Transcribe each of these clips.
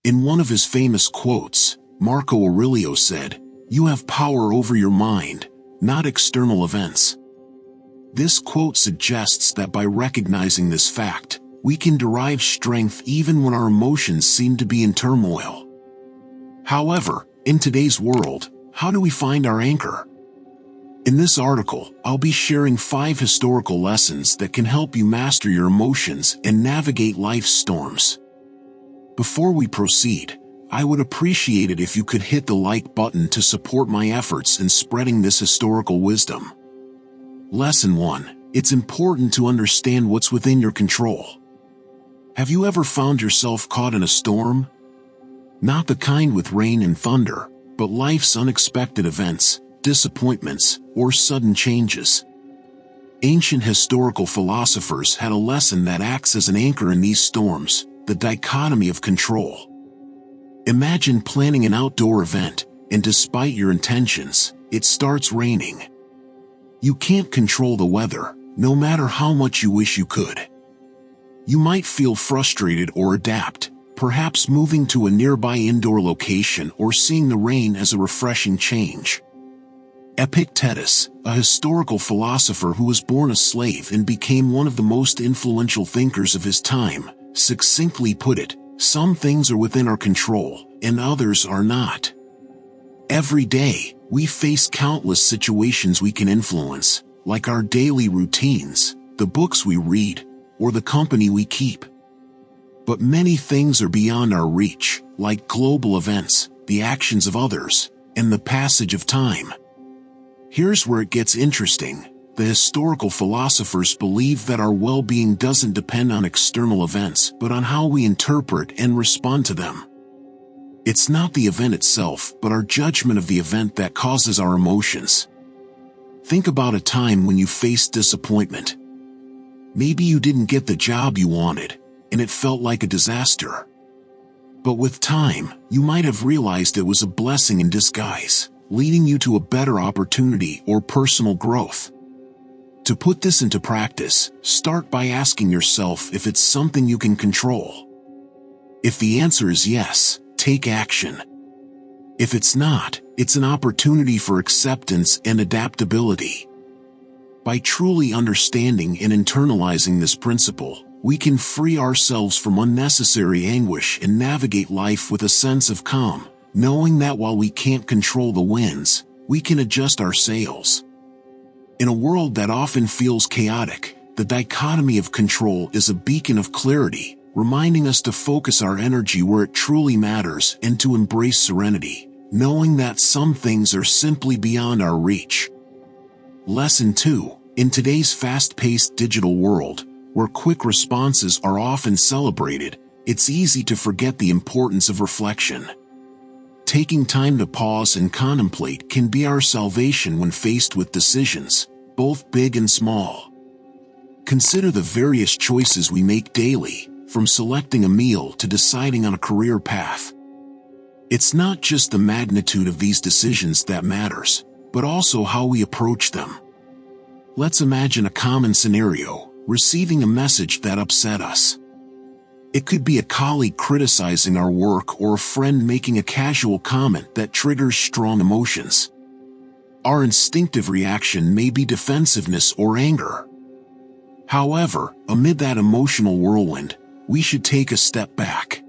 In one of his famous quotes, Marco Aurelio said, "You have power over your mind, not external events." This quote suggests that by recognizing this fact, we can derive strength even when our emotions seem to be in turmoil. However, in today's world, how do we find our anchor? In this article, I'll be sharing 5 historical lessons that can help you master your emotions and navigate life's storms. Before we proceed, I would appreciate it if you could hit the like button to support my efforts in spreading this historical wisdom. Lesson 1. It's important to understand what's within your control. Have you ever found yourself caught in a storm? Not the kind with rain and thunder, but life's unexpected events, disappointments, or sudden changes. Ancient historical philosophers had a lesson that acts as an anchor in these storms: the dichotomy of control. Imagine planning an outdoor event, and despite your intentions, it starts raining. You can't control the weather, no matter how much you wish you could. You might feel frustrated or adapt, perhaps moving to a nearby indoor location or seeing the rain as a refreshing change. Epictetus, a historical philosopher who was born a slave and became one of the most influential thinkers of his time, succinctly put it, "Some things are within our control, and others are not." Every day, we face countless situations we can influence, like our daily routines, the books we read, or the company we keep. But many things are beyond our reach, like global events, the actions of others, and the passage of time. Here's where it gets interesting. The historical philosophers believe that our well-being doesn't depend on external events, but on how we interpret and respond to them. It's not the event itself, but our judgment of the event that causes our emotions. Think about a time when you faced disappointment. Maybe you didn't get the job you wanted, and it felt like a disaster. But with time, you might have realized it was a blessing in disguise, leading you to a better opportunity or personal growth. To put this into practice, start by asking yourself if it's something you can control. If the answer is yes, take action. If it's not, it's an opportunity for acceptance and adaptability. By truly understanding and internalizing this principle, we can free ourselves from unnecessary anguish and navigate life with a sense of calm, knowing that while we can't control the winds, we can adjust our sails. In a world that often feels chaotic, the dichotomy of control is a beacon of clarity, reminding us to focus our energy where it truly matters and to embrace serenity, knowing that some things are simply beyond our reach. Lesson 2. In today's fast-paced digital world, where quick responses are often celebrated, it's easy to forget the importance of reflection. Taking time to pause and contemplate can be our salvation when faced with decisions, both big and small. Consider the various choices we make daily, from selecting a meal to deciding on a career path. It's not just the magnitude of these decisions that matters, but also how we approach them. Let's imagine a common scenario: receiving a message that upset us. It could be a colleague criticizing our work or a friend making a casual comment that triggers strong emotions. Our instinctive reaction may be defensiveness or anger. However, amid that emotional whirlwind, we should take a step back.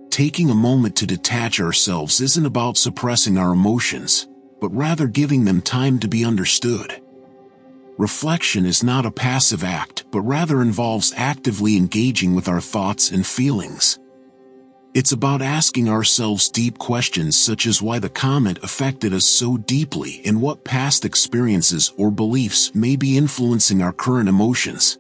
Taking a moment to detach ourselves isn't about suppressing our emotions, but rather giving them time to be understood. Reflection is not a passive act, but rather involves actively engaging with our thoughts and feelings. It's about asking ourselves deep questions such as why the comment affected us so deeply and what past experiences or beliefs may be influencing our current emotions.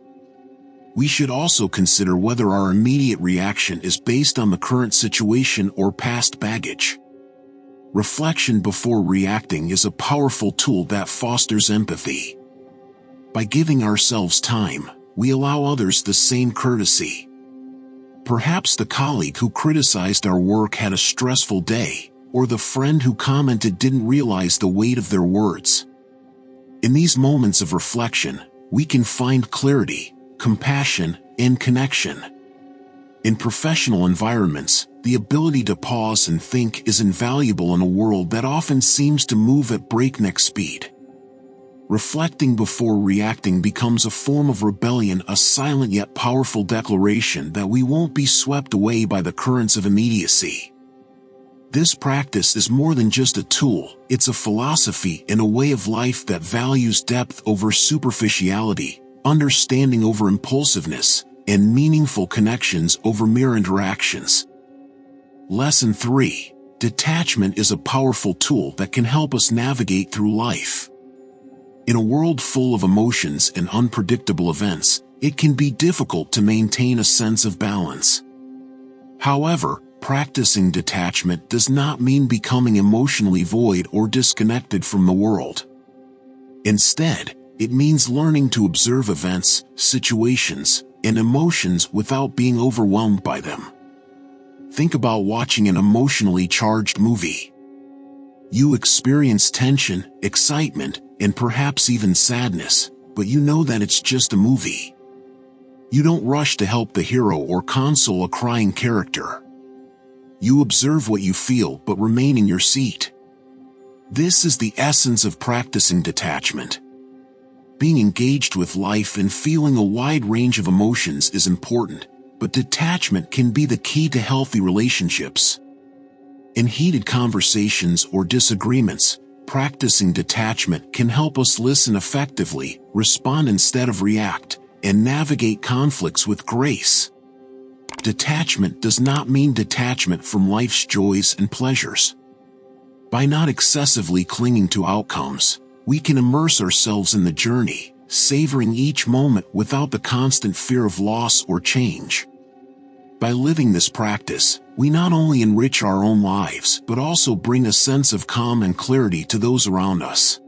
We should also consider whether our immediate reaction is based on the current situation or past baggage. Reflection before reacting is a powerful tool that fosters empathy. By giving ourselves time, we allow others the same courtesy. Perhaps the colleague who criticized our work had a stressful day, or the friend who commented didn't realize the weight of their words. In these moments of reflection, we can find clarity, compassion, and connection. In professional environments, the ability to pause and think is invaluable in a world that often seems to move at breakneck speed. Reflecting before reacting becomes a form of rebellion, a silent yet powerful declaration that we won't be swept away by the currents of immediacy. This practice is more than just a tool, it's a philosophy and a way of life that values depth over superficiality, understanding over impulsiveness, and meaningful connections over mere interactions. Lesson 3. Detachment is a powerful tool that can help us navigate through life. In a world full of emotions and unpredictable events, it can be difficult to maintain a sense of balance. However, practicing detachment does not mean becoming emotionally void or disconnected from the world. Instead, it means learning to observe events, situations, and emotions without being overwhelmed by them. Think about watching an emotionally charged movie. You experience tension, excitement, and perhaps even sadness, but you know that it's just a movie. You don't rush to help the hero or console a crying character. You observe what you feel but remain in your seat. This is the essence of practicing detachment. Being engaged with life and feeling a wide range of emotions is important, but detachment can be the key to healthy relationships. In heated conversations or disagreements, practicing detachment can help us listen effectively, respond instead of react, and navigate conflicts with grace. Detachment does not mean detachment from life's joys and pleasures. By not excessively clinging to outcomes, we can immerse ourselves in the journey, savoring each moment without the constant fear of loss or change. By living this practice, we not only enrich our own lives but also bring a sense of calm and clarity to those around us.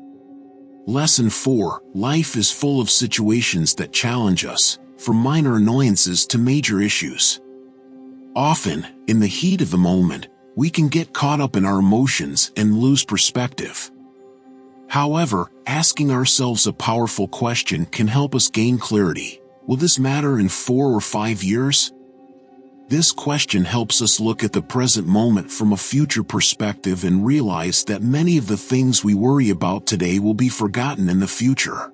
Lesson 4. Life is full of situations that challenge us, from minor annoyances to major issues. Often, in the heat of the moment, we can get caught up in our emotions and lose perspective. However, asking ourselves a powerful question can help us gain clarity. Will this matter in 4 or 5 years? This question helps us look at the present moment from a future perspective and realize that many of the things we worry about today will be forgotten in the future.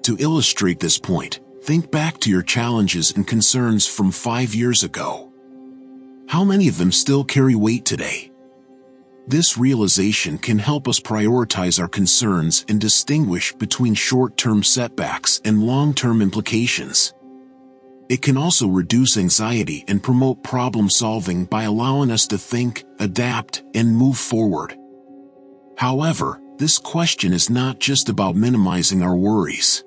To illustrate this point, think back to your challenges and concerns from 5 years ago. How many of them still carry weight today? This realization can help us prioritize our concerns and distinguish between short-term setbacks and long-term implications. It can also reduce anxiety and promote problem-solving by allowing us to think, adapt, and move forward. However, this question is not just about minimizing our worries.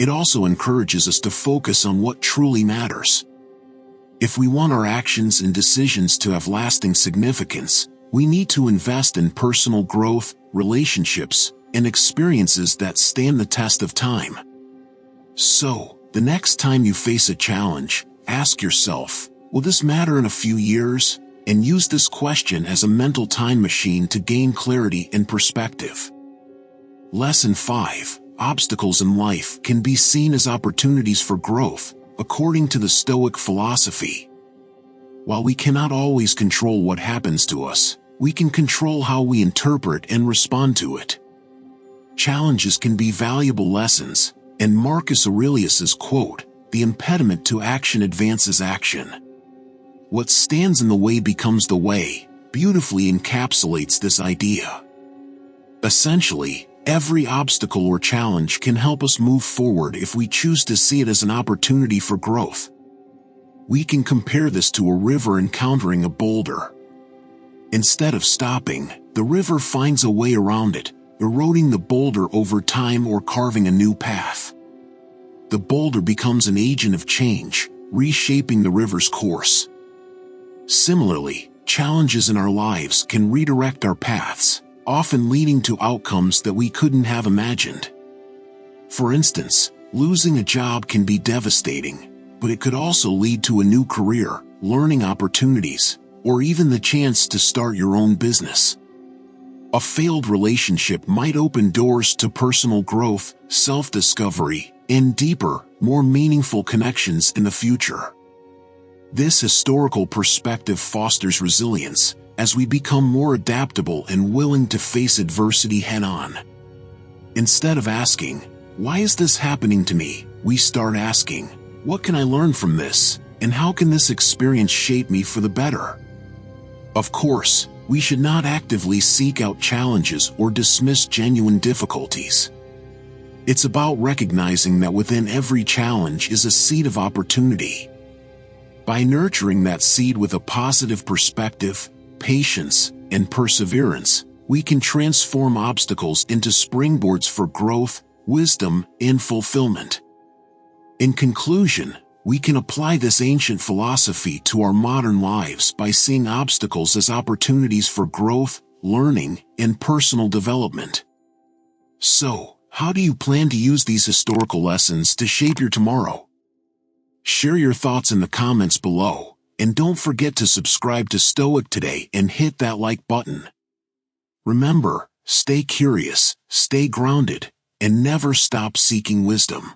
It also encourages us to focus on what truly matters. If we want our actions and decisions to have lasting significance, we need to invest in personal growth, relationships, and experiences that stand the test of time. So, the next time you face a challenge, ask yourself, will this matter in a few years? And use this question as a mental time machine to gain clarity and perspective. Lesson 5. Obstacles in life can be seen as opportunities for growth, according to the Stoic philosophy. While we cannot always control what happens to us, we can control how we interpret and respond to it. Challenges can be valuable lessons, and Marcus Aurelius's quote, "The impediment to action advances action. What stands in the way becomes the way," beautifully encapsulates this idea. Essentially, every obstacle or challenge can help us move forward if we choose to see it as an opportunity for growth. We can compare this to a river encountering a boulder. Instead of stopping, the river finds a way around it, eroding the boulder over time or carving a new path. The boulder becomes an agent of change, reshaping the river's course. Similarly, challenges in our lives can redirect our paths, often leading to outcomes that we couldn't have imagined. For instance, losing a job can be devastating, but it could also lead to a new career, learning opportunities, or even the chance to start your own business. A failed relationship might open doors to personal growth, self-discovery, and deeper, more meaningful connections in the future. This historical perspective fosters resilience, as we become more adaptable and willing to face adversity head-on. Instead of asking, "Why is this happening to me?" we start asking, "What can I learn from this, and how can this experience shape me for the better?" Of course, we should not actively seek out challenges or dismiss genuine difficulties. It's about recognizing that within every challenge is a seed of opportunity. By nurturing that seed with a positive perspective, patience, and perseverance, we can transform obstacles into springboards for growth, wisdom, and fulfillment. In conclusion, we can apply this ancient philosophy to our modern lives by seeing obstacles as opportunities for growth, learning, and personal development. So, how do you plan to use these historical lessons to shape your tomorrow? Share your thoughts in the comments below, and don't forget to subscribe to Stoic today and hit that like button. Remember, stay curious, stay grounded, and never stop seeking wisdom.